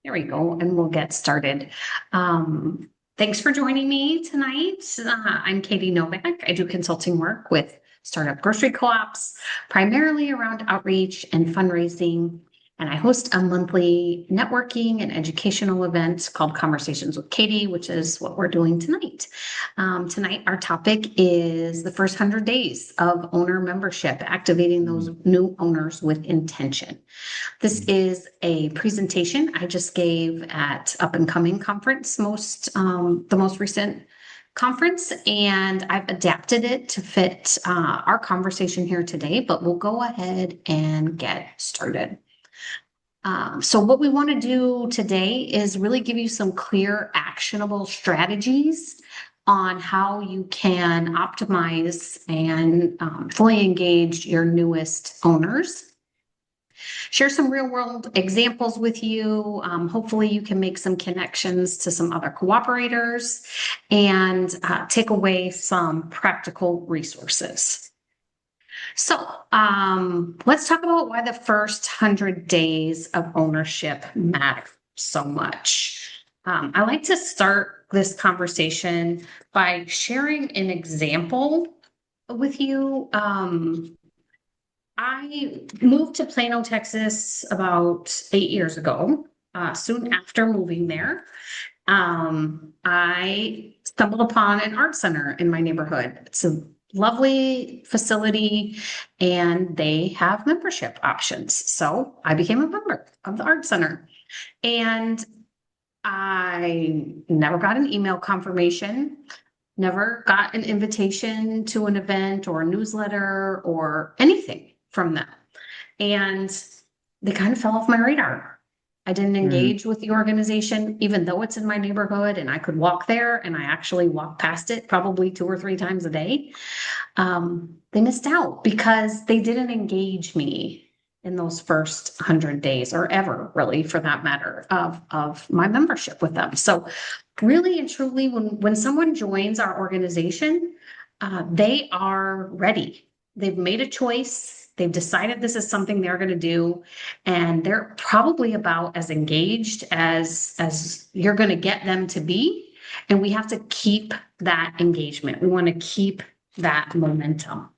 There we go, and we'll get started. Thanks for joining me tonight. I'm Katie Novak. I do consulting work with startup grocery co-ops, primarily around outreach and fundraising. And I host a monthly networking and educational event called Conversations with Katie, which is what we're doing tonight. Tonight, our topic is the first 100 days of owner membership, activating those new owners with intention. This is a presentation I just gave at Up and Coming Conference, the most recent conference, and I've adapted it to fit our conversation here today, but we'll go ahead and get started. So what we want to do today is really give you some clear, actionable strategies on how you can optimize and fully engage your newest owners. Share some real world examples with you. Hopefully you can make some connections to some other cooperators and take away some practical resources. So let's talk about why the first 100 days of ownership matter so much. I like to start this conversation by sharing an example with you. I moved to Plano, Texas about 8 years ago. Soon after moving there, I stumbled upon an art center in my neighborhood. It's a lovely facility and they have membership options. So I became a member of the art center and I never got an email confirmation, never got an invitation to an event or a newsletter or anything from them. And they kind of fell off my radar. I didn't engage with the organization, even though it's in my neighborhood and I could walk there, and I actually walk past it probably 2 or 3 times a day. They missed out because they didn't engage me in those first 100 days, or ever really for that matter, of my membership with them. So really and truly, when someone joins our organization, they are ready. They've made a choice. They've decided this is something they're going to do, and they're probably about as engaged as you're going to get them to be. And we have to keep that engagement. We want to keep that momentum.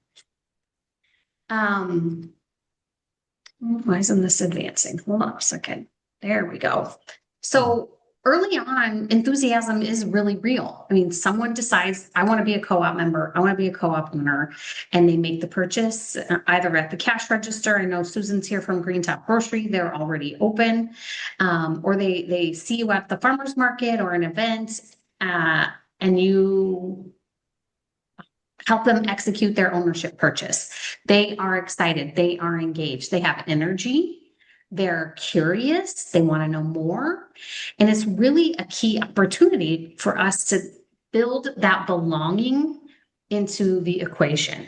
Why isn't this advancing? Hold on a second. There we go. So early on, enthusiasm is really real. I mean, someone decides, I want to be a co-op member, I want to be a co-op owner, and they make the purchase either at the cash register. I know Susan's here from Green Top Grocery, they're already open, or they see you at the farmer's market or an event, and you help them execute their ownership purchase. They are excited, they are engaged, they have energy. They're curious, they want to know more. And it's really a key opportunity for us to build that belonging into the equation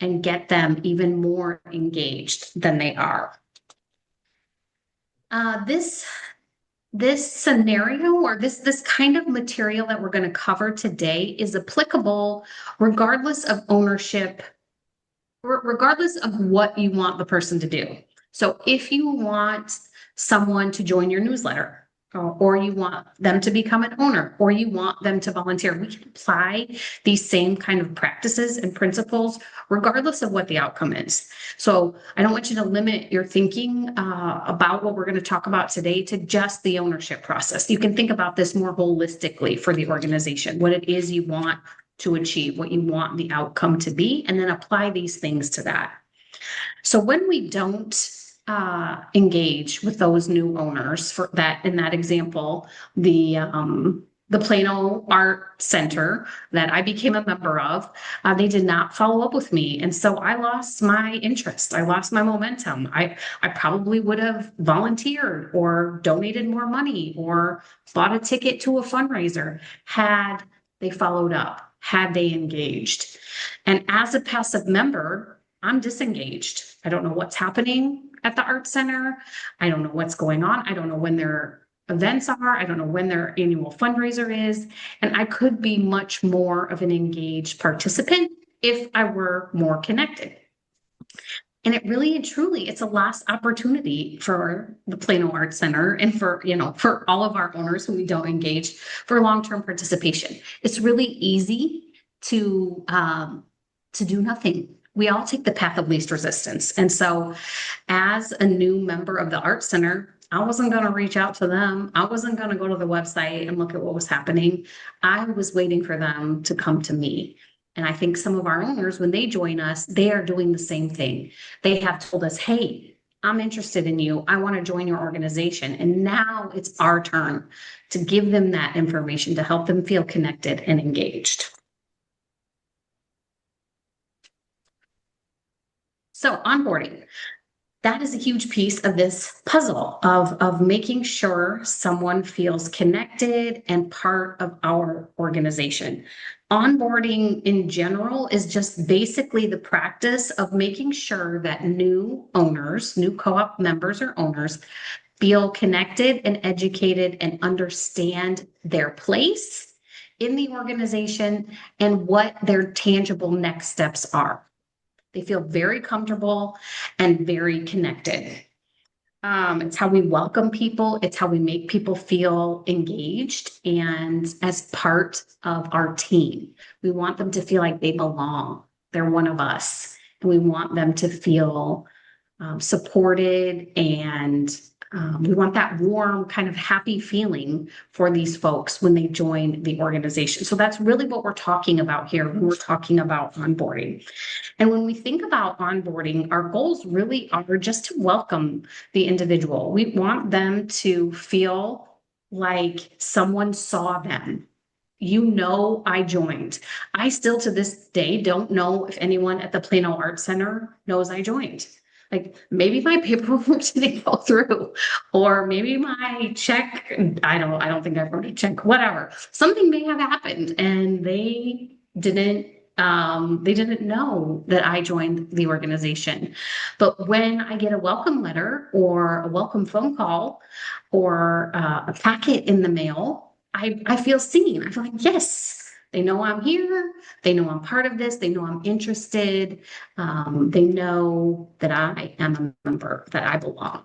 and get them even more engaged than they are. This scenario, or this kind of material that we're going to cover today, is applicable regardless of ownership, regardless of what you want the person to do. So if you want someone to join your newsletter, or you want them to become an owner, or you want them to volunteer, we can apply these same kind of practices and principles regardless of what the outcome is. So I don't want you to limit your thinking about what we're going to talk about today to just the ownership process. You can think about this more holistically for the organization, what it is you want to achieve, what you want the outcome to be, and then apply these things to that. So when we don't engage with those new owners, for that, in that example, the Plano Art Center that I became a member of, they did not follow up with me. And so I lost my interest. I lost my momentum. I probably would have volunteered or donated more money or bought a ticket to a fundraiser had they followed up, had they engaged. And as a passive member, I'm disengaged. I don't know what's happening at the art center. I don't know what's going on. I don't know when their events are. I don't know when their annual fundraiser is. And I could be much more of an engaged participant if I were more connected. And it really and truly, it's a last opportunity for the Plano Arts Center and for, for all of our owners who we don't engage for long-term participation. It's really easy to do nothing. We all take the path of least resistance. And so as a new member of the Arts Center, I wasn't going to reach out to them. I wasn't going to go to the website and look at what was happening. I was waiting for them to come to me. And I think some of our owners, when they join us, they are doing the same thing. They have told us, hey, I'm interested in you. I want to join your organization. And now it's our turn to give them that information to help them feel connected and engaged. So onboarding. That is a huge piece of this puzzle of making sure someone feels connected and part of our organization. Onboarding in general is just basically the practice of making sure that new owners, new co-op members or owners feel connected and educated and understand their place in the organization and what their tangible next steps are. They feel very comfortable and very connected. It's how we welcome people. It's how we make people feel engaged and as part of our team. We want them to feel like they belong. They're one of us. And we want them to feel supported and we want that warm, kind of happy feeling for these folks when they join the organization. So that's really what we're talking about here when we're talking about onboarding. And when we think about onboarding, our goals really are just to welcome the individual. We want them to feel like someone saw them. I joined. I still to this day don't know if anyone at the Plano Arts Center knows I joined. Like maybe my paperwork didn't go through, or maybe my check, I don't think I wrote a check, whatever. Something may have happened and they didn't know that I joined the organization. But when I get a welcome letter or a welcome phone call or a packet in the mail, I feel seen. I feel like, yes, they know I'm here. They know I'm part of this. They know I'm interested. They know that I am a member, that I belong.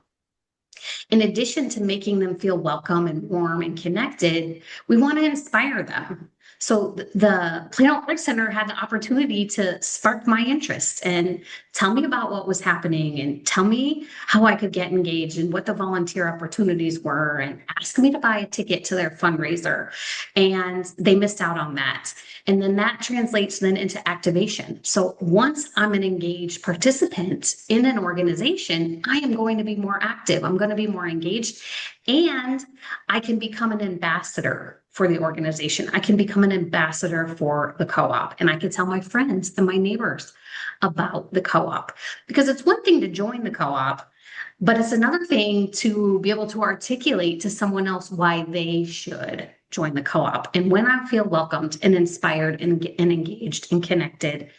In addition to making them feel welcome and warm and connected, we want to inspire them. So the Plano Arts Center had the opportunity to spark my interest and tell me about what was happening and tell me how I could get engaged and what the volunteer opportunities were and ask me to buy a ticket to their fundraiser. And they missed out on that. And then that translates then into activation. So once I'm an engaged participant in an organization, I am going to be more active. I'm going to be more engaged and I can become an ambassador for the organization. I can become an ambassador for the co-op and I can tell my friends and my neighbors about the co-op because it's one thing to join the co-op, but it's another thing to be able to articulate to someone else why they should join the co-op. And when I feel welcomed and inspired and engaged and connected,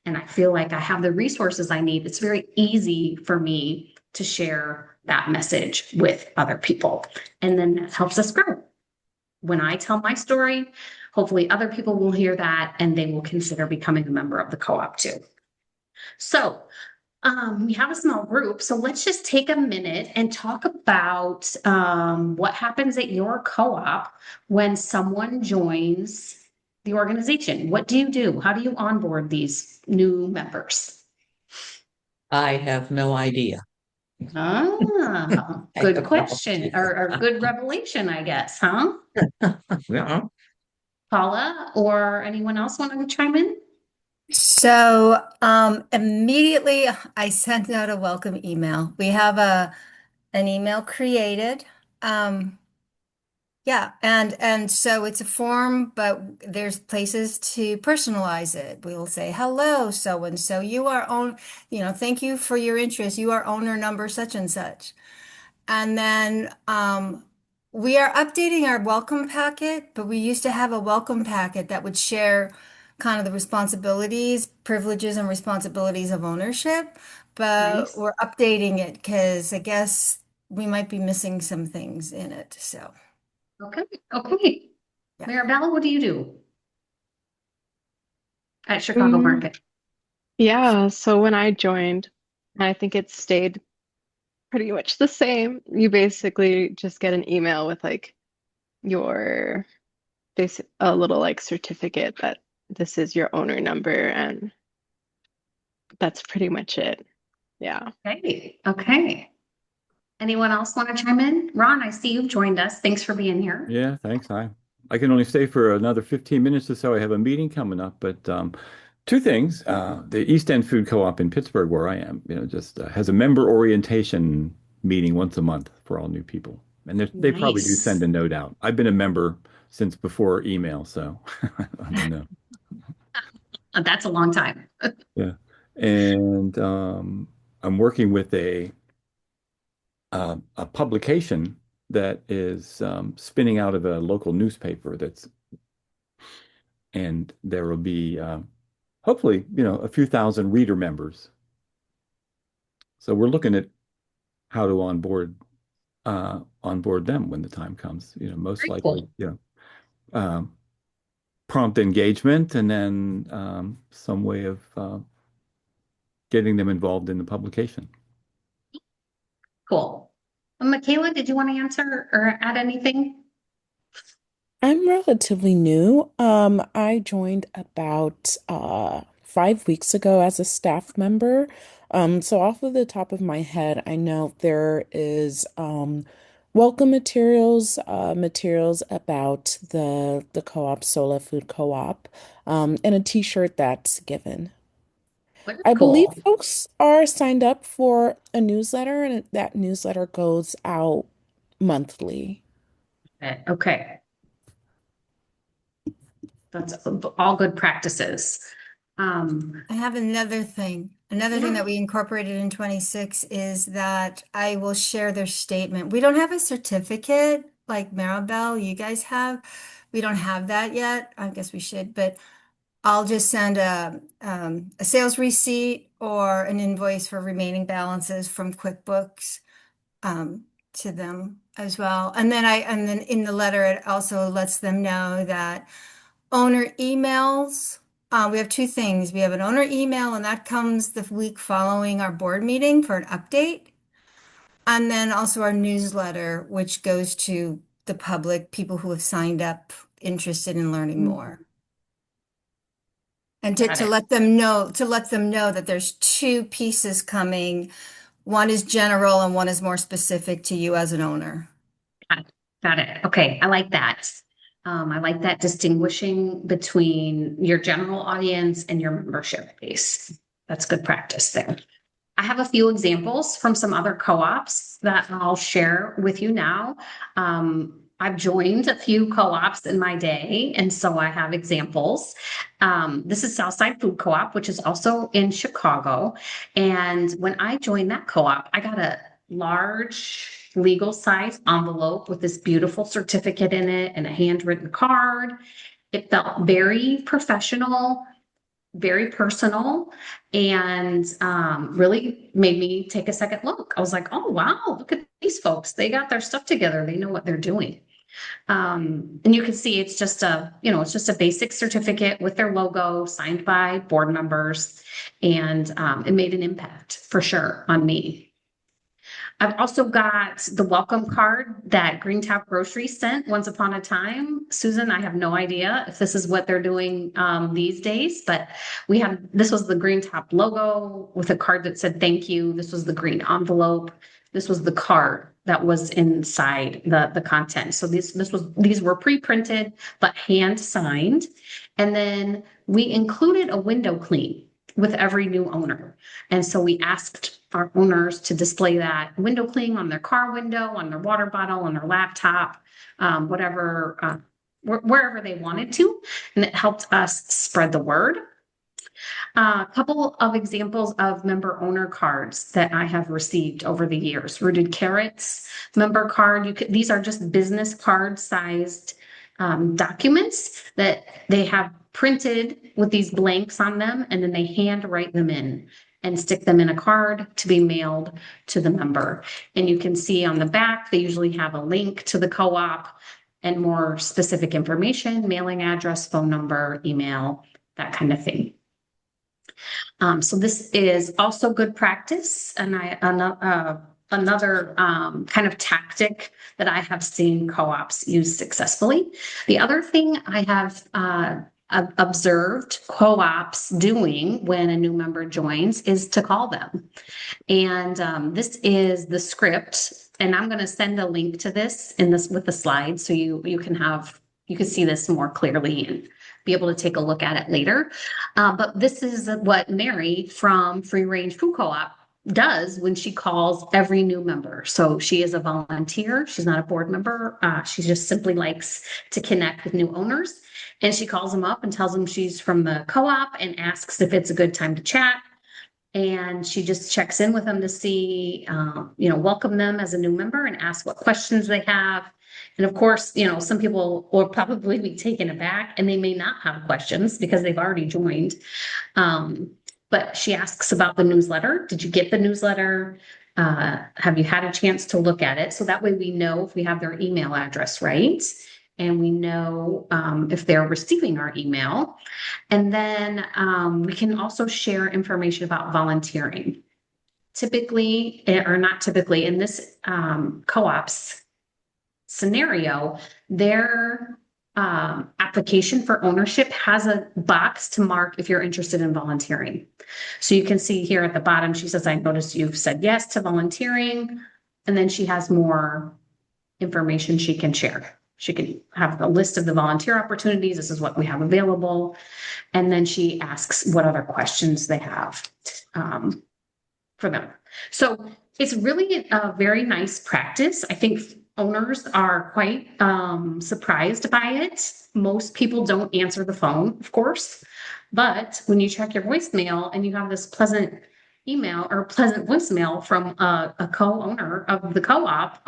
and I feel like I have the resources I need, it's very easy for me to share that message with other people. And then that helps us grow. When I tell my story, hopefully other people will hear that and they will consider becoming a member of the co-op too. So we have a small group, so let's just take a minute and talk about what happens at your co-op when someone joins the organization. What do you do? How do you onboard these new members? I have no idea. Good question or good revelation, I guess, huh? Yeah. Paula or anyone else want to chime in? So immediately I sent out a welcome email. We have an email created. Um, yeah, and so it's a form, but there's places to personalize it. We will say, hello, so and so. You are own, thank you for your interest. You are owner number such and such. And then we are updating our welcome packet, but we used to have a welcome packet that would share kind of the responsibilities, privileges, and responsibilities of ownership. But Nice. we're updating it because I guess we might be missing some things in it. So, Okay. Okay. yeah. Maribel, what do you do at Chicago Mm, Market? yeah, so when I joined, And I think it's stayed pretty much the same. You basically just get an email with like your basic a little like certificate that this is your owner number, and that's pretty much it. Yeah. Okay. Okay. Anyone else want to chime in? Ron, I see you've joined us. Thanks for being here. Yeah, thanks. I can only stay for another 15 minutes or so. I have a meeting coming up, but two things. The East End Food Co-op in Pittsburgh, where I am, just has a member orientation meeting once a month for all new people. And they probably do Nice. send a note out. I've been a member since before email, so I don't know. That's a long time. Yeah. And I'm working with a publication that is spinning out of a local newspaper and there will be hopefully, a few thousand reader members. So we're looking at how to onboard them when the time comes. Most Very likely, cool. Prompt engagement and then some way of getting them involved in the publication. Cool. Michaela, did you want to answer or add anything? I'm relatively new. I joined about 5 weeks ago as a staff member. So off of the top of my head, I know there is welcome materials about the co-op, Sola Food Co-op, and a t-shirt that's given. Very I believe cool. folks are signed up for a newsletter, and that newsletter goes out monthly. Okay. That's all good practices. I have another thing. Another thing Yeah. that we incorporated in 26 is that I will share their statement. We don't have a certificate like Maribel, you guys have. We don't have that yet. I guess we should, but I'll just send a sales receipt or an invoice for remaining balances from QuickBooks to them as well. And then in the letter, it also lets them know that owner emails. We have two things. We have an owner email, and that comes the week following our board meeting for an update. And then also our newsletter, which goes to the public, people who have signed up, interested in learning more. And Got to it. let them know, that there's two pieces coming. One is general and one is more specific to you as an owner. Got it. Okay. I like that. I like that distinguishing between your general audience and your membership base. That's good practice there. I have a few examples from some other co-ops that I'll share with you now. I've joined a few co-ops in my day, and so I have examples. This is Southside Food Co-op, which is also in Chicago. And when I joined that co-op, I got a large legal size envelope with this beautiful certificate in it and a handwritten card. It felt very professional, very personal, and really made me take a second look. I was like, oh, wow, look at these folks. They got their stuff together. They know what they're doing. And you can see it's just a basic certificate with their logo signed by board members, and it made an impact for sure on me. I've also got the welcome card that Green Top Grocery sent once upon a time. Susan, I have no idea if this is what they're doing these days, but this was the Green Top logo with a card that said thank you. This was the green envelope. This was the card that was inside the content. So these were pre-printed but hand signed. And then we included a window clean with every new owner. And so we asked our owners to display that window clean on their car window, on their water bottle, on their laptop, whatever, wherever they wanted to. And it helped us spread the word. A couple of examples of member owner cards that I have received over the years. Rooted Carrots member card. These are just business card sized documents that they have printed with these blanks on them, and then they hand write them in and stick them in a card to be mailed to the member. And you can see on the back, they usually have a link to the co-op and more specific information, mailing address, phone number, email, that kind of thing. So this is also good practice, and another kind of tactic that I have seen co-ops use successfully. The other thing I have observed co-ops doing when a new member joins is to call them. And this is the script, and I'm going to send a link to this in this with the slides, so you can see this more clearly and be able to take a look at it later. But this is what Mary from Free Range Food Co-op does when she calls every new member. So she is a volunteer. She's not a board member. She just simply likes to connect with new owners. And she calls them up and tells them she's from the co-op and asks if it's a good time to chat. And she just checks in with them to see, welcome them as a new member and ask what questions they have. And of course, some people will probably be taken aback and they may not have questions because they've already joined. But she asks about the newsletter. Did you get the newsletter? Have you had a chance to look at it? So that way we know if we have their email address right. And we know if they're receiving our email. And then we can also share information about volunteering. Typically, or not typically, in this co-op's scenario, their application for ownership has a box to mark if you're interested in volunteering. So you can see here at the bottom, she says, I noticed you've said yes to volunteering. And then she has more information she can share. She can have a list of the volunteer opportunities. This is what we have available. And then she asks what other questions they have for them. So it's really a very nice practice. I think owners are quite surprised by it. Most people don't answer the phone, of course, but when you check your voicemail and you have this pleasant email or pleasant voicemail from a co-owner of the co-op,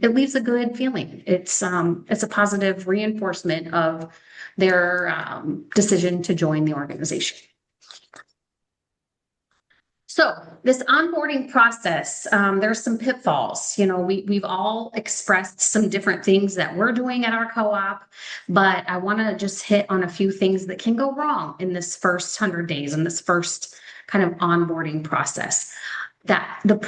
it leaves a good feeling. It's a positive reinforcement of their decision to join the organization. So this onboarding process, there's some pitfalls. We've all expressed some different things that we're doing at our co-op, but I want to just hit on a few things that can go wrong in this first 100 days, in this first kind of onboarding process. That the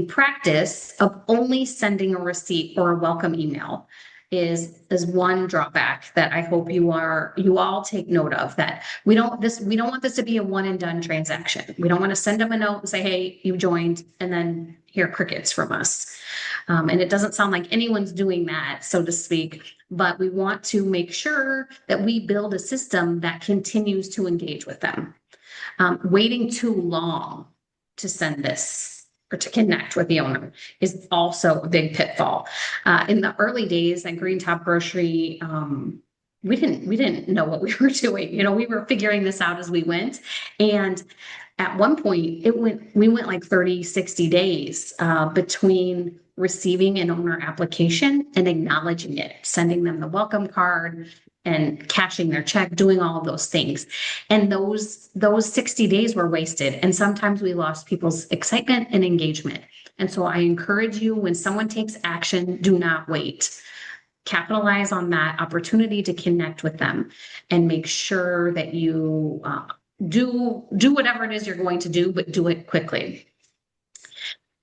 practice of only sending a receipt or a welcome email is one drawback that I hope you all take note of, that we don't want this to be a one and done transaction. We don't want to send them a note and say, hey, you joined, and then hear crickets from us. And it doesn't sound like anyone's doing that, so to speak, but we want to make sure that we build a system that continues to engage with them. Waiting too long to send this or to connect with the owner is also a big pitfall. In the early days at Green Top Grocery, we didn't know what we were doing. We were figuring this out as we went. And at one point we went like 30, 60 days between receiving an owner application and acknowledging it, sending them the welcome card and cashing their check, doing all of those things. And those 60 days were wasted. And sometimes we lost people's excitement and engagement. And so I encourage you, when someone takes action, do not wait. Capitalize on that opportunity to connect with them and make sure that you do whatever it is you're going to do, but do it quickly.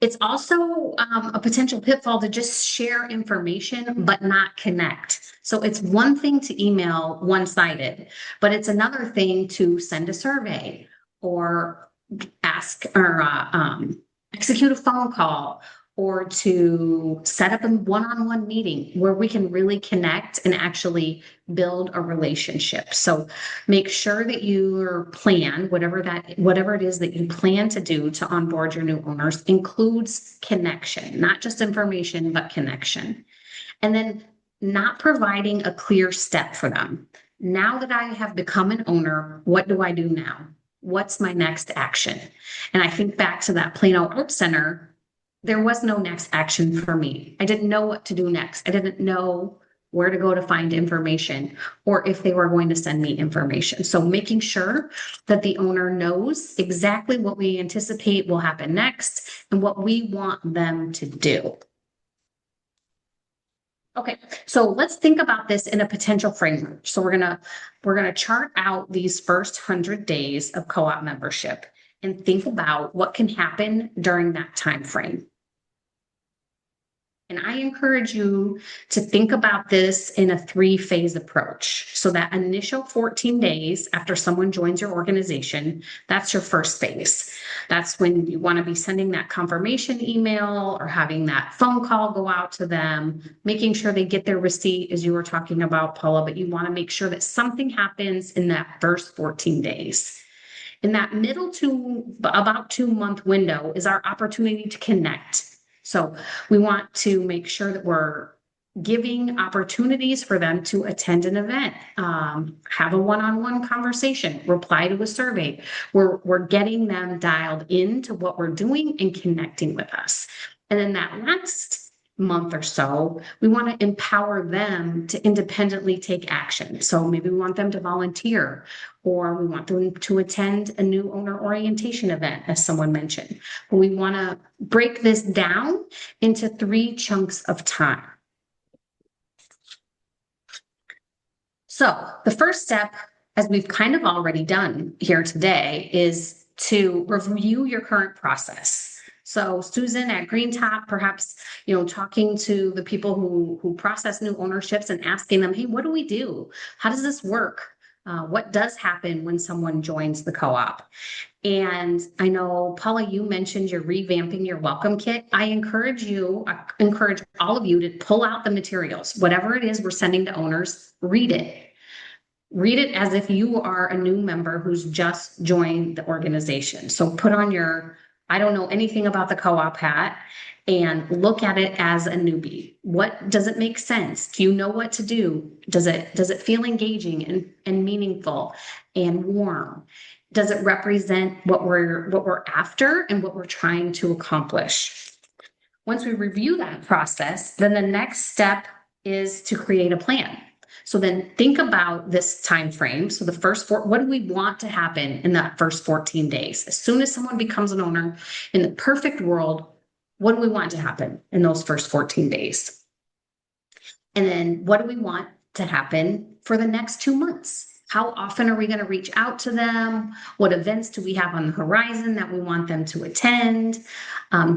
It's also a potential pitfall to just share information, but not connect. So it's one thing to email one-sided, but it's another thing to send a survey or ask or execute a phone call, or to set up a one-on-one meeting where we can really connect and actually build a relationship. So make sure that your plan, whatever it is that you plan to do to onboard your new owners, includes connection, not just information, but connection. And then not providing a clear step for them. Now that I have become an owner, what do I do now? What's my next action? And I think back to that Plano Art Center. There was no next action for me. I didn't know what to do next. I didn't know where to go to find information or if they were going to send me information. So making sure that the owner knows exactly what we anticipate will happen next and what we want them to do. Okay, so let's think about this in a potential framework. So we're gonna chart out these first 100 days of co-op membership and think about what can happen during that time frame. And I encourage you to think about this in a 3-phase approach. So that initial 14 days after someone joins your organization, that's your first phase. That's when you want to be sending that confirmation email or having that phone call go out to them, making sure they get their receipt, as you were talking about, Paula, but you want to make sure that something happens in that first 14 days. In that middle to about 2-month window is our opportunity to connect. So we want to make sure that we're giving opportunities for them to attend an event, have a one-on-one conversation, reply to a survey. We're getting them dialed into what we're doing and connecting with us. And then that last month or so, we want to empower them to independently take action. So maybe we want them to volunteer, or we want them to attend a new owner orientation event, as someone mentioned. We want to break this down into 3 chunks of time. So the first step, as we've kind of already done here today, is to review your current process. So Susan at Green Top, perhaps, talking to the people who process new ownerships and asking them, hey, what do we do? How does this work? What does happen when someone joins the co-op? And I know, Paula, you mentioned you're revamping your welcome kit. I encourage all of you to pull out the materials, whatever it is we're sending to owners, read it. Read it as if you are a new member who's just joined the organization. So put on your, I don't know anything about the co-op hat, and look at it as a newbie. What does it make sense? Do you know what to do? Does it feel engaging and meaningful and warm? Does it represent what we're after and what we're trying to accomplish? Once we review that process, then the next step is to create a plan. So then think about this time frame. So the first what do we want to happen in that first 14 days? As soon as someone becomes an owner, in the perfect world, what do we want to happen in those first 14 days? And then what do we want to happen for the next 2 months? How often are we going to reach out to them? What events do we have on the horizon that we want them to attend?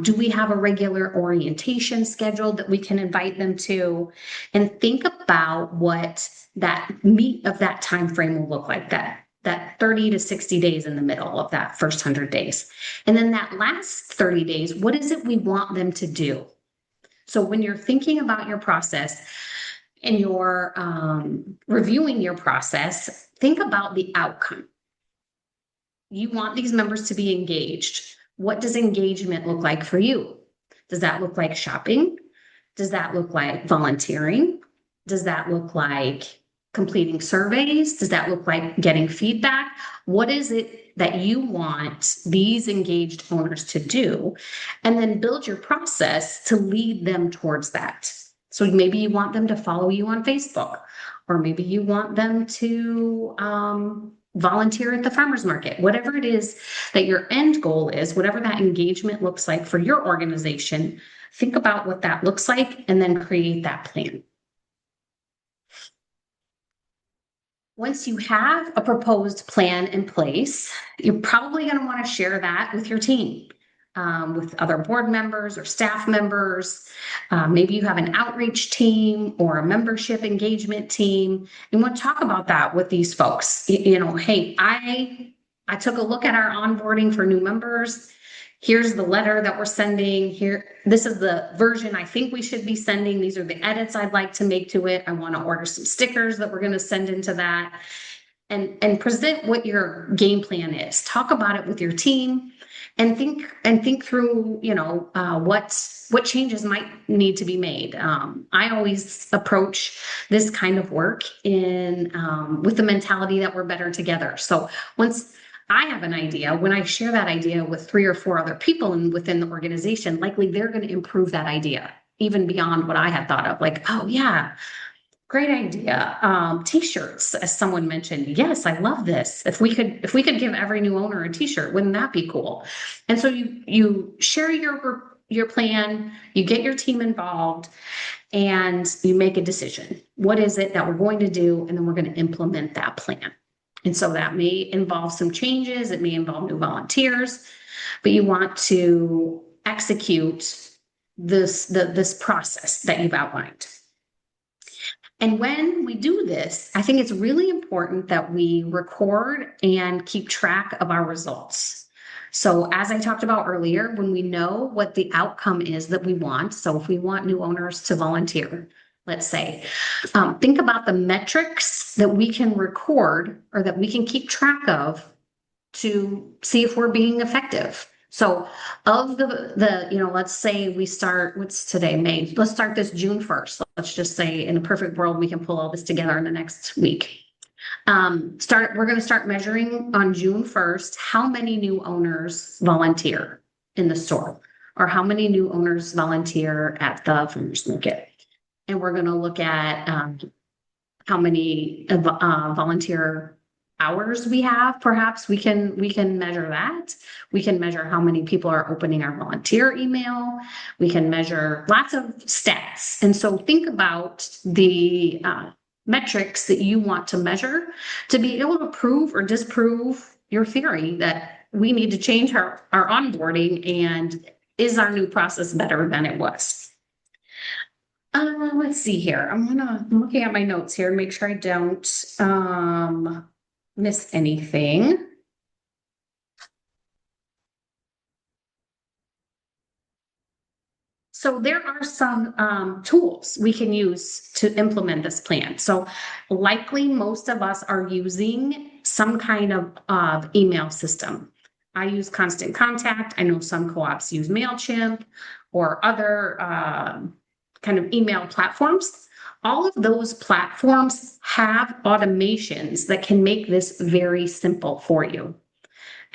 Do we have a regular orientation scheduled that we can invite them to? And think about what that meat of that time frame will look like, that 30 to 60 days in the middle of that first 100 days. And then that last 30 days, what is it we want them to do? So when you're thinking about your process and you're reviewing your process, think about the outcome. You want these members to be engaged. What does engagement look like for you? Does that look like shopping? Does that look like volunteering? Does that look like completing surveys? Does that look like getting feedback? What is it that you want these engaged owners to do? And then build your process to lead them towards that. So maybe you want them to follow you on Facebook, or maybe you want them to volunteer at the farmer's market. Whatever it is that your end goal is, whatever that engagement looks like for your organization, think about what that looks like and then create that plan. Once you have a proposed plan in place, you're probably going to want to share that with your team, with other board members or staff members. Maybe you have an outreach team or a membership engagement team. You want to talk about that with these folks. Hey, I took a look at our onboarding for new members. Here's the letter that we're sending here. This is the version I think we should be sending. These are the edits I'd like to make to it. I want to order some stickers that we're going to send into that, and present what your game plan is. Talk about it with your team and think through, what changes might need to be made. I always approach this kind of work with the mentality that we're better together. So once I have an idea, when I share that idea with 3 or 4 other people within the organization, likely they're going to improve that idea even beyond what I had thought of. Like, oh yeah, great idea. T-shirts, as someone mentioned. Yes, I love this. If we could give every new owner a T-shirt, wouldn't that be cool? And so you share your your plan, you get your team involved, and you make a decision. What is it that we're going to do? And then we're going to implement that plan. And so that may involve some changes. It may involve new volunteers, but you want to execute this process that you've outlined. And when we do this, I think it's really important that we record and keep track of our results. So as I talked about earlier, when we know what the outcome is that we want, so if we want new owners to volunteer, let's say, think about the metrics that we can record or that we can keep track of to see if we're being effective. So of let's say we start, what's today, May? Let's start this June 1st. Let's just say in a perfect world, we can pull all this together in the next week. We're going to start measuring on June 1st, how many new owners volunteer in the store or how many new owners volunteer at the farmers market. And we're going to look at how many volunteer hours we have. Perhaps we can measure that. We can measure how many people are opening our volunteer email. We can measure lots of stats. And so think about the metrics that you want to measure to be able to prove or disprove your theory that we need to change our onboarding, and is our new process better than it was? Let's see here. I'm looking at my notes here, make sure I don't miss anything. So there are some tools we can use to implement this plan. So likely most of us are using some kind of email system. I use Constant Contact. I know some co-ops use MailChimp or other kind of email platforms. All of those platforms have automations that can make this very simple for you.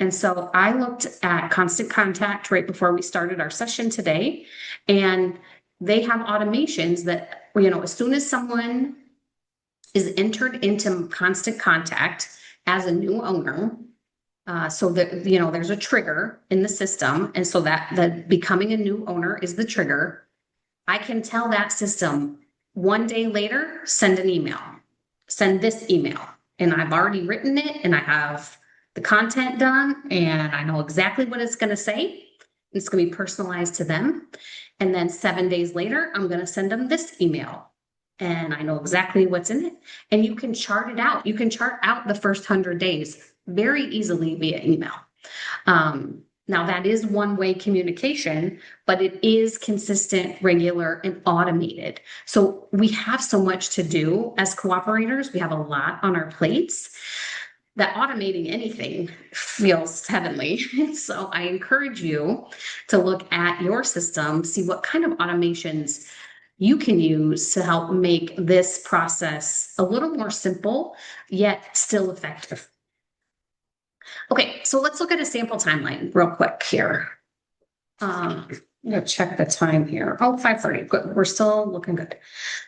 And so I looked at Constant Contact right before we started our session today, and they have automations that, as soon as someone is entered into Constant Contact as a new owner, so that, there's a trigger in the system. And so that becoming a new owner is the trigger. I can tell that system, one day later, send an email, send this email. And I've already written it and I have the content done and I know exactly what it's going to say. It's going to be personalized to them. And then 7 days later, I'm going to send them this email and I know exactly what's in it. And you can chart it out. You can chart out the first 100 days very easily via email. Now that is one-way communication, but it is consistent, regular, and automated. So we have so much to do as cooperators. We have a lot on our plates that automating anything feels heavenly. So I encourage you to look at your system, see what kind of automations you can use to help make this process a little more simple, yet still effective. Okay, so let's look at a sample timeline real quick here. I'm gonna check the time here. Oh, 5:30, good. We're still looking good.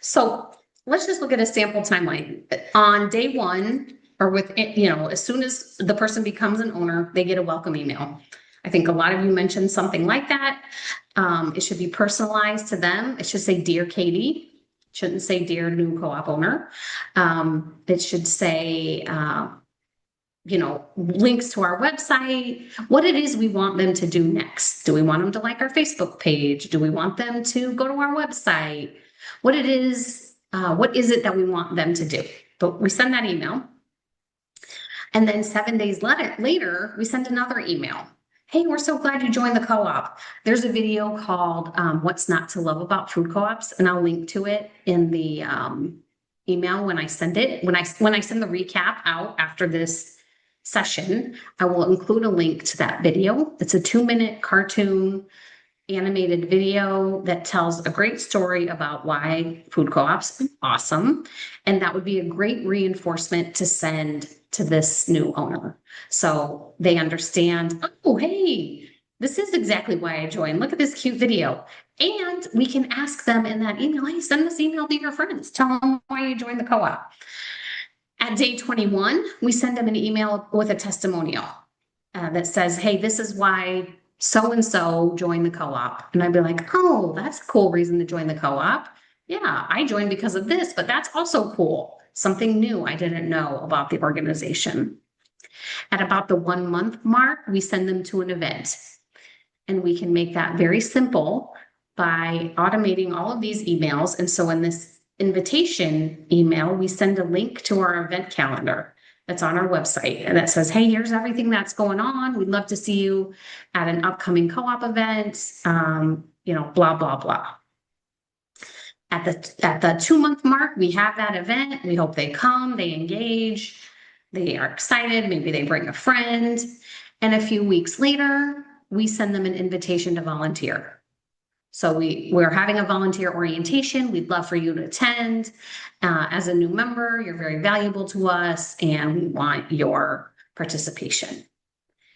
So let's just look at a sample timeline. On day one, or as soon as the person becomes an owner, they get a welcome email. I think a lot of you mentioned something like that. It should be personalized to them. It should say, "Dear Katie." It shouldn't say, "Dear new co-op owner." It should say, links to our website, what it is we want them to do next. Do we want them to like our Facebook page? Do we want them to go to our website? What is it that we want them to do? But we send that email. And then 7 days later, we send another email. Hey, we're so glad you joined the co-op. There's a video called What's Not to Love About Food Co-ops, and I'll link to it in the email when I send it. When I send the recap out after this session, I will include a link to that video. It's a 2-minute cartoon animated video that tells a great story about why food co-ops are awesome. And that would be a great reinforcement to send to this new owner. So they understand, oh, hey, this is exactly why I joined. Look at this cute video. And we can ask them in that email, hey, send this email to your friends. Tell them why you joined the co-op. At day 21, we send them an email with a testimonial that says, hey, this is why so and so joined the co-op. And I'd be like, oh, that's a cool reason to join the co-op. Yeah, I joined because of this, but that's also cool. Something new I didn't know about the organization. At about the 1 month mark, we send them to an event. And we can make that very simple by automating all of these emails. And so in this invitation email, we send a link to our event calendar that's on our website and that says, hey, here's everything that's going on. We'd love to see you at an upcoming co-op event, blah, blah, blah. At the 2 month mark, we have that event. We hope they come, they engage, they are excited. Maybe they bring a friend. And a few weeks later, we send them an invitation to volunteer. So we're having a volunteer orientation. We'd love for you to attend. As a new member, you're very valuable to us and we want your participation.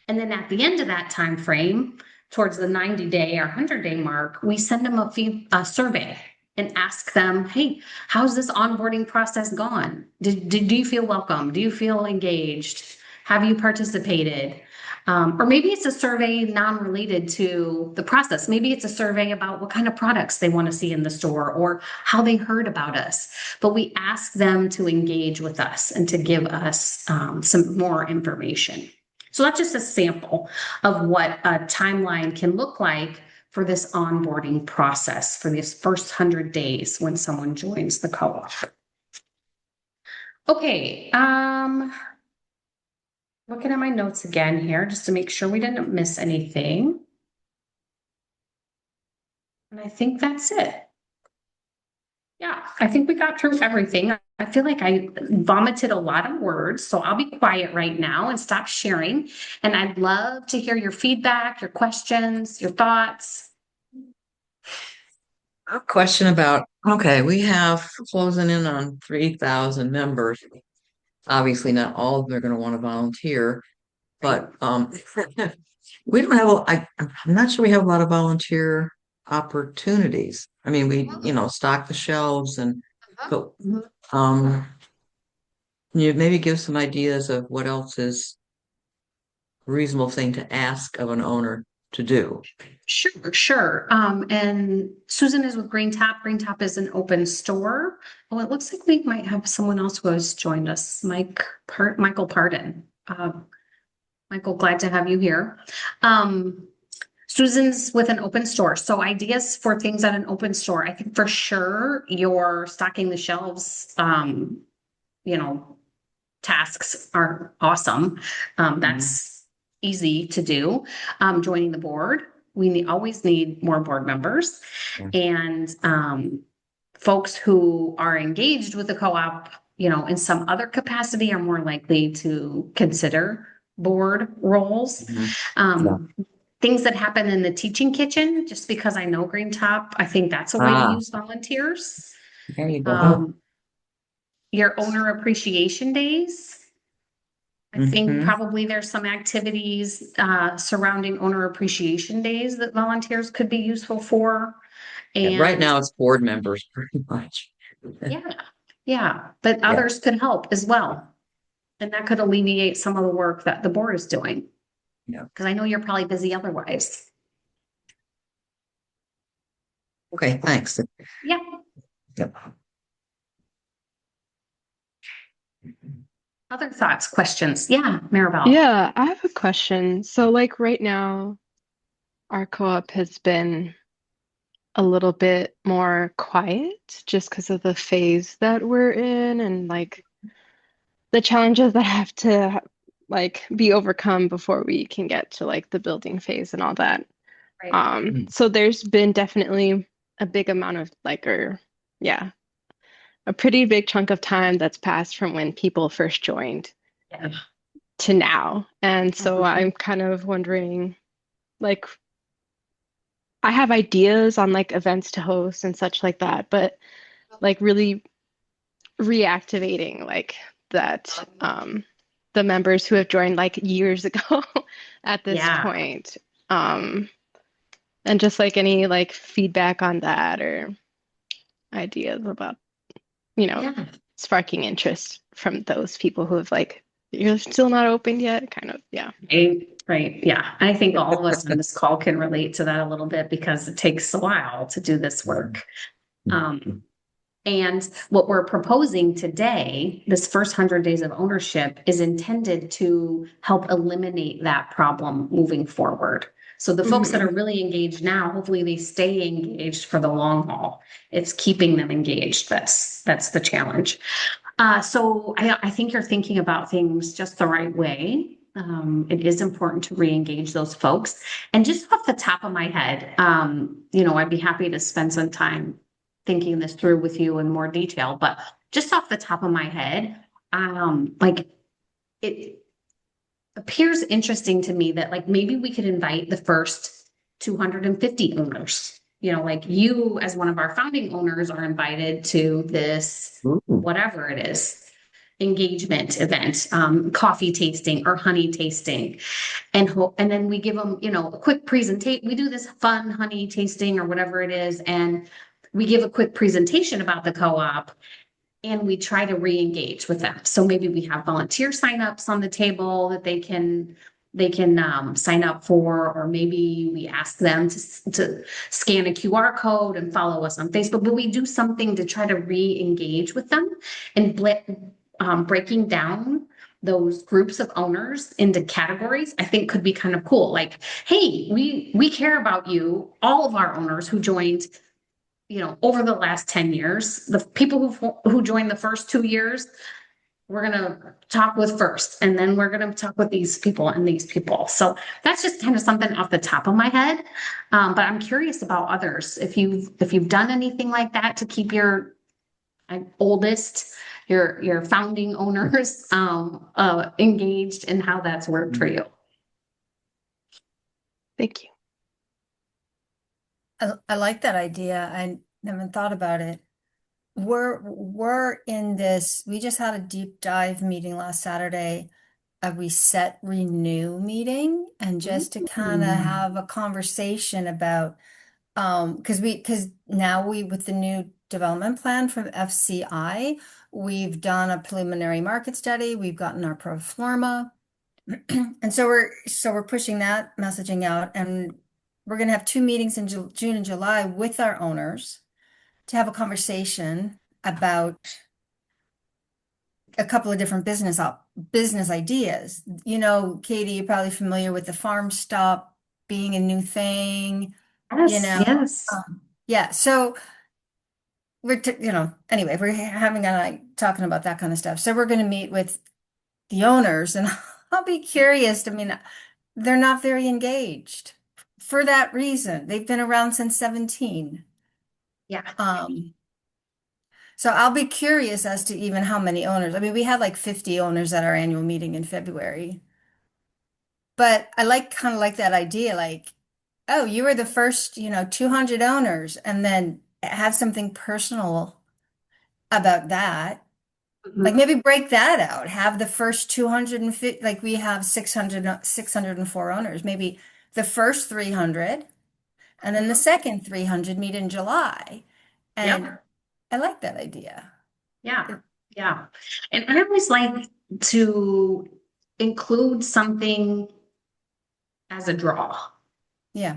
And then at the end of that time frame, towards the 90-day or 100-day mark, we send them a survey and ask them, hey, how's this onboarding process gone? Do you feel welcome? Do you feel engaged? Have you participated? Or maybe it's a survey non-related to the process. Maybe it's a survey about what kind of products they want to see in the store or how they heard about us. But we ask them to engage with us and to give us some more information. So that's just a sample of what a timeline can look like for this onboarding process for this first 100 days when someone joins the co-op. Okay, looking at my notes again here, just to make sure we didn't miss anything. And I think that's it. Yeah, I think we got through everything. I feel like I vomited a lot of words, so I'll be quiet right now and stop sharing. And I'd love to hear your feedback, your questions, your thoughts. A question about, okay, we have closing in on 3,000 members. Obviously, not all of them are going to want to volunteer, but we don't have, I'm not sure we have a lot of volunteer opportunities. I mean, we, stock the shelves but you maybe give some ideas of what else is a reasonable thing to ask of an owner to do. Sure. And Susan is with Green Top. Green Top is an open store. Oh, it looks like we might have someone else who has joined us, Michael Pardon. Michael, glad to have you here. Susan's with an open store. So ideas for things at an open store. I think for sure you're stocking the shelves, tasks are awesome. That's easy to do. Joining the board. We always need more board members and folks who are engaged with the co-op, in some other capacity are more likely to consider board roles. Things that happen in the teaching kitchen, just because I know Green Top, I think that's a way to use volunteers. There you go. Your owner appreciation days. I think probably there's some activities surrounding owner appreciation days that volunteers could be useful for. And right now it's board members pretty much. Yeah, but others could help as well. And that could alleviate some of the work that the board is doing. Yeah. Because I know you're probably busy otherwise. Okay, thanks. Yeah. Yep. Other thoughts, questions? Yeah, Maribel. Yeah, I have a question. So like right now, our co-op has been a little bit more quiet just because of the phase that we're in and like the challenges that have to like be overcome before we can get to like the building phase and all that. Right. So there's been definitely a big amount of a pretty big chunk of time that's passed from when people first joined to now. And so I'm kind of wondering, like, I have ideas on like events to host and such like that, but like really reactivating like that the members who have joined like years ago at this point. And just like any like feedback on that or ideas about, sparking interest from those people who have like you're still not opened yet, kind of. Yeah. Right. Yeah. I think all of us on this call can relate to that a little bit because it takes a while to do this work. Um, and what we're proposing today, this first 100 days of ownership, is intended to help eliminate that problem moving forward. So the folks that are really engaged now, hopefully they stay engaged for the long haul. It's keeping them engaged. That's the challenge. So I think you're thinking about things just the right way. It is important to re-engage those folks. And just off the top of my head, I'd be happy to spend some time thinking this through with you in more detail, but just off the top of my head, like it appears interesting to me that like maybe we could invite the first 250 owners. Like you as one of our founding owners are invited to this, whatever it is, engagement event, coffee tasting or honey tasting. And then we give them, a quick presentation. We do this fun honey tasting or whatever it is. And we give a quick presentation about the co-op and we try to re-engage with them. So maybe we have volunteer signups on the table that they can sign up for, or maybe we ask them to scan a QR code and follow us on Facebook, but we do something to try to re-engage with them and breaking down those groups of owners into categories, I think could be kind of cool. Like, hey, we care about you, all of our owners who joined, over the last 10 years, the people who joined the first 2 years, we're going to talk with first, and then we're going to talk with these people and these people. So that's just kind of something off the top of my head. But I'm curious about others. If you've done anything like that to keep your oldest, your founding owners engaged, and how that's worked for you. Thank you. I like that idea. I haven't thought about it. We're in this, we just had a deep dive meeting last Saturday, a reset renew meeting, and just to kind of have a conversation about because now with the new development plan from FCI, we've done a preliminary market study, we've gotten our pro forma. And so we're pushing that messaging out, and we're going to have 2 meetings in June and July with our owners to have a conversation about a couple of different business ideas. Katie, you're probably familiar with the farm stop being a new thing. Yes. Yeah. So anyway, we're having talking about that kind of stuff. So we're going to meet with the owners, and I'll be curious. I mean, they're not very engaged for that reason. They've been around since 17. Yeah. So I'll be curious as to even how many owners. I mean, we had like 50 owners at our annual meeting in February. But I kind of like that idea, like, oh, you were the first, 200 owners, and then have something personal about that. Like maybe break that out. Have the first 250, like we have 604 owners, maybe the first 300 and then the second 300 meet in July. And Yep. I like that idea. Yeah. Yeah. And I always like to include something as a draw. Yeah.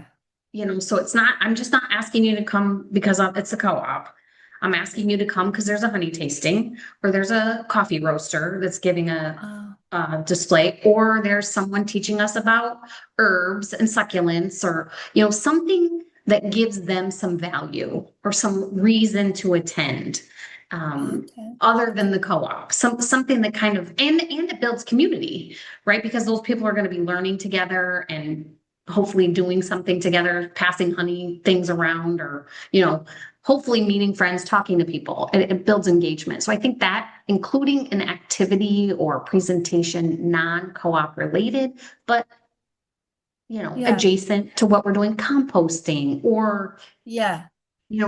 So I'm just not asking you to come because it's a co-op. I'm asking you to come because there's a honey tasting, or there's a coffee roaster that's giving a display, or there's someone teaching us about herbs and succulents, or, something that gives them some value or some reason to attend. Okay. Other than the co-op, something that kind of, and it builds community, right? Because those people are going to be learning together and hopefully doing something together, passing honey things around, or, hopefully meeting friends, talking to people. It builds engagement. So I think that including an activity or presentation, non-co-op related, but, Yeah. adjacent to what we're doing, composting or, Yeah.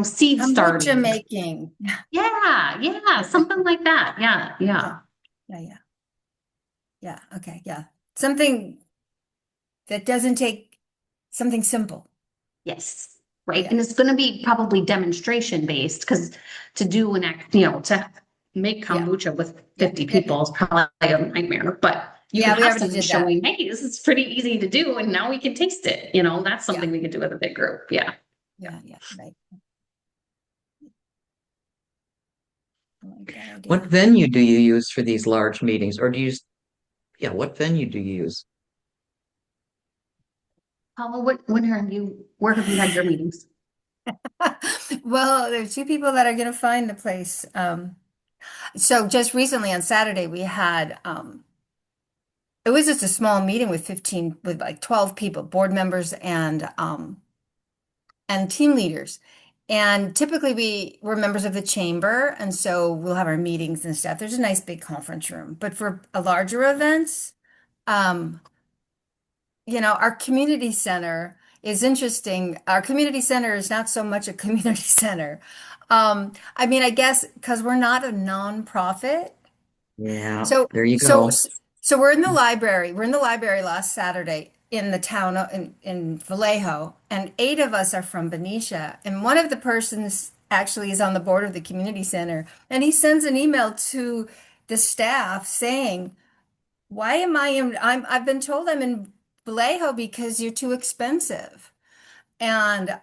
seed starting. Kombucha making. Yeah, something like that. Yeah. Yeah. Okay. Yeah. Something that doesn't take something simple. Yes. Right. Yeah. And it's going to be probably demonstration based, because to do an act, to make Yeah. kombucha with Yeah. 50 people is probably a nightmare, but you Yeah, can we have already someone did that. showing, hey, this is pretty easy to do, and now we can taste it. You know, that's something we could do with a big group. Yeah. Yeah, right. I like that idea. What venue do you use for these large meetings, or do you, yeah, what venue do you use? Paula, where have you had your meetings? Well, there's two people that are going to find the place. So just recently on Saturday, we had, it was just a small meeting with 15, with like 12 people, board members and team leaders. And typically we're members of the chamber, and so we'll have our meetings and stuff. There's a nice big conference room. But for a larger events, um, our community center is interesting. Our community center is not so much a community center. I mean, I guess because we're not a nonprofit. Yeah, So, there you so, go. so we're in the library. We're in the library last Saturday in the town in Vallejo, and 8 of us are from Benicia. And one of the persons actually is on the board of the community center, and he sends an email to the staff saying, "Why am I in? I've been told I'm in Vallejo because you're too expensive." And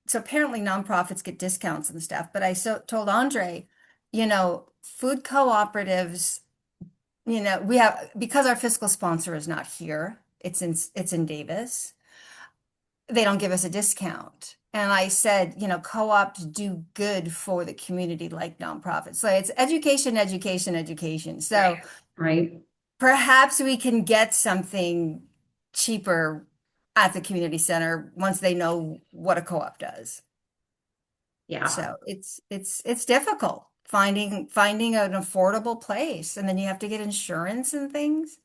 so apparently nonprofits get discounts and stuff. But I told Andre, food cooperatives, we have, because our fiscal sponsor is not here, it's in Davis. They don't give us a discount. And I said, co-ops do good for the community like nonprofits. So it's education, education, education. So Right. perhaps we can get something cheaper at the community center once they know what a co-op does. Yeah. So it's difficult finding an affordable place, and then you have to get insurance and things.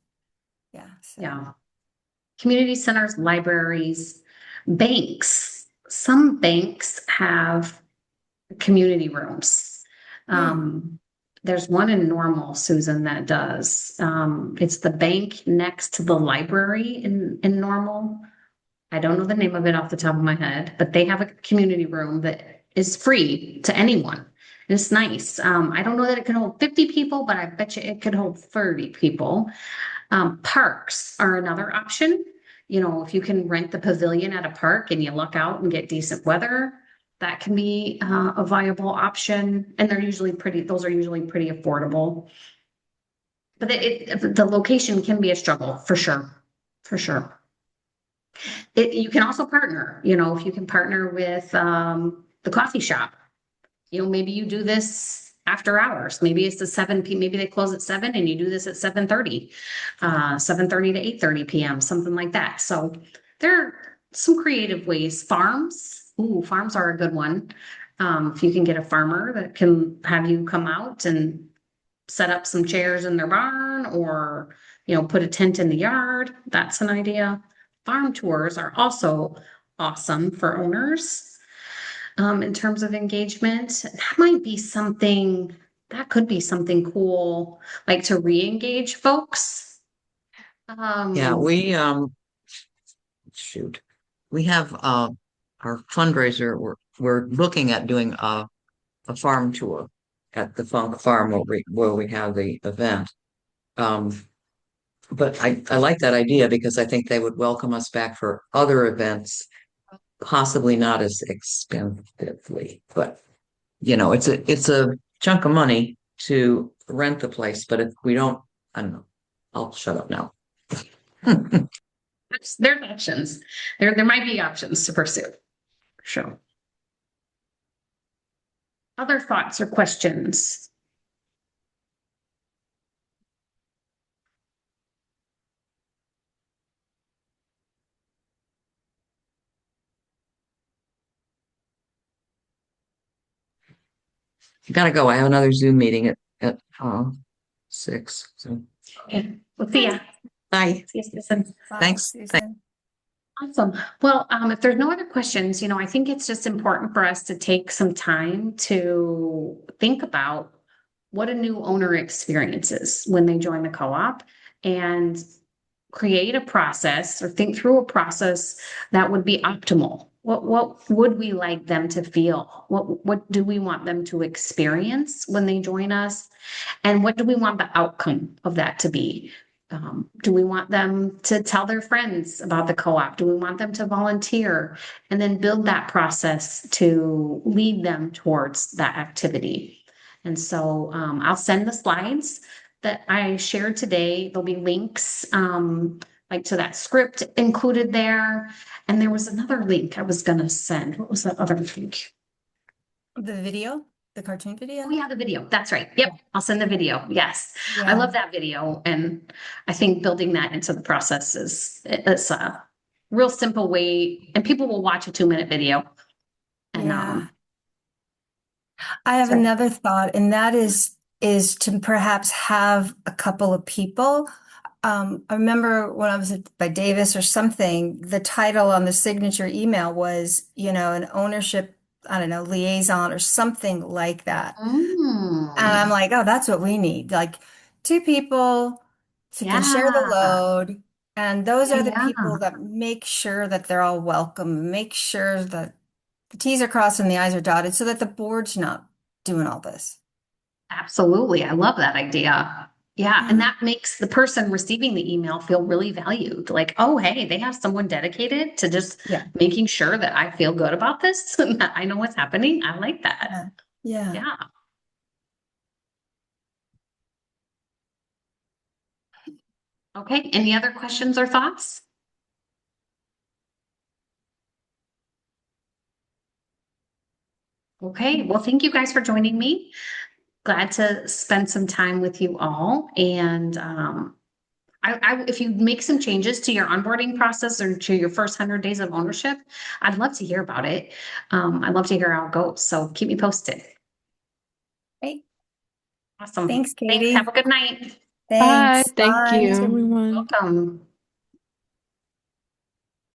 Yeah. So. Yeah. Community centers, libraries, banks. Some banks have community rooms. There's one in Normal, Susan, that does. It's the bank next to the library in Normal. I don't know the name of it off the top of my head, but they have a community room that is free to anyone. It's nice. I don't know that it can hold 50 people, but I bet you it could hold 30 people. Parks are another option. If you can rent the pavilion at a park and you luck out and get decent weather, that can be a viable option. And those are usually pretty affordable. But the location can be a struggle for sure. For sure. You can also partner, if you can partner with the coffee shop, maybe you do this after hours. Maybe it's the 7 p.m. Maybe they close at 7 and you do this at 7:30, 7:30 to 8:30 p.m., something like that. So there are some creative ways. Farms are a good one. If you can get a farmer that can have you come out and set up some chairs in their barn, or put a tent in the yard, that's an idea. Farm tours are also awesome for owners. In terms of engagement, that could be something cool, like to re-engage folks. Yeah, we have our fundraiser. We're looking at doing a farm tour at the Funk Farm where we have the event. But I like that idea because I think they would welcome us back for other events, possibly not as expensively, but it's a chunk of money to rent the place. But if we don't, I don't know. I'll shut up now. There's options. There might be options to pursue. Sure. Other thoughts or questions? I gotta go. I have another Zoom meeting at 6. So Okay. We'll see ya. bye. See you, Susan. Bye, Thanks. Susan. Awesome. Well, if there's no other questions, I think it's just important for us to take some time to think about what a new owner experiences when they join the co-op, and create a process or think through a process that would be optimal What would we like them to feel? What do we want them to experience when they join us? And what do we want the outcome of that to be? Do we want them to tell their friends about the co-op? Do we want them to volunteer and then build that process to lead them towards that activity? And so I'll send the slides that I shared today. There'll be links like to that script included there. And there was another link I was going to send. What was that other link? The video, the cartoon video? Oh, yeah, the video. That's right. Yep. I'll send the video. Yes. I Yeah. love that video. And I think building that into the process is a real simple way. And people will watch a 2-minute video. And Yeah. I have sorry. another thought, and that is to perhaps have a couple of people. I remember when I was by Davis or something, the title on the signature email was, an ownership, I don't know, liaison or something like that. And I'm like, oh, that's what we need. Like 2 people who can share the Yeah. load. And those are the Yeah. people that make sure that they're all welcome, make sure that the T's are crossed and the I's are dotted so that the board's not doing all this. Absolutely. I love that idea. Yeah. And that makes the person receiving the email feel really valued. Like, oh, hey, they have someone dedicated to just Yeah. making sure that I feel good about this and that I know what's happening. I like that. Yeah. Yeah. Okay. Any other questions or thoughts? Okay. Well, thank you guys for joining me. Glad to spend some time with you all. And if you make some changes to your onboarding process or to your first 100 days of ownership, I'd love to hear about it. I'd love to hear how it goes. So keep me posted. Great. Awesome. Thanks, Thanks. Katie. Have a good night. Bye. Thanks. Thank Bye. Thanks, you. everyone. Welcome.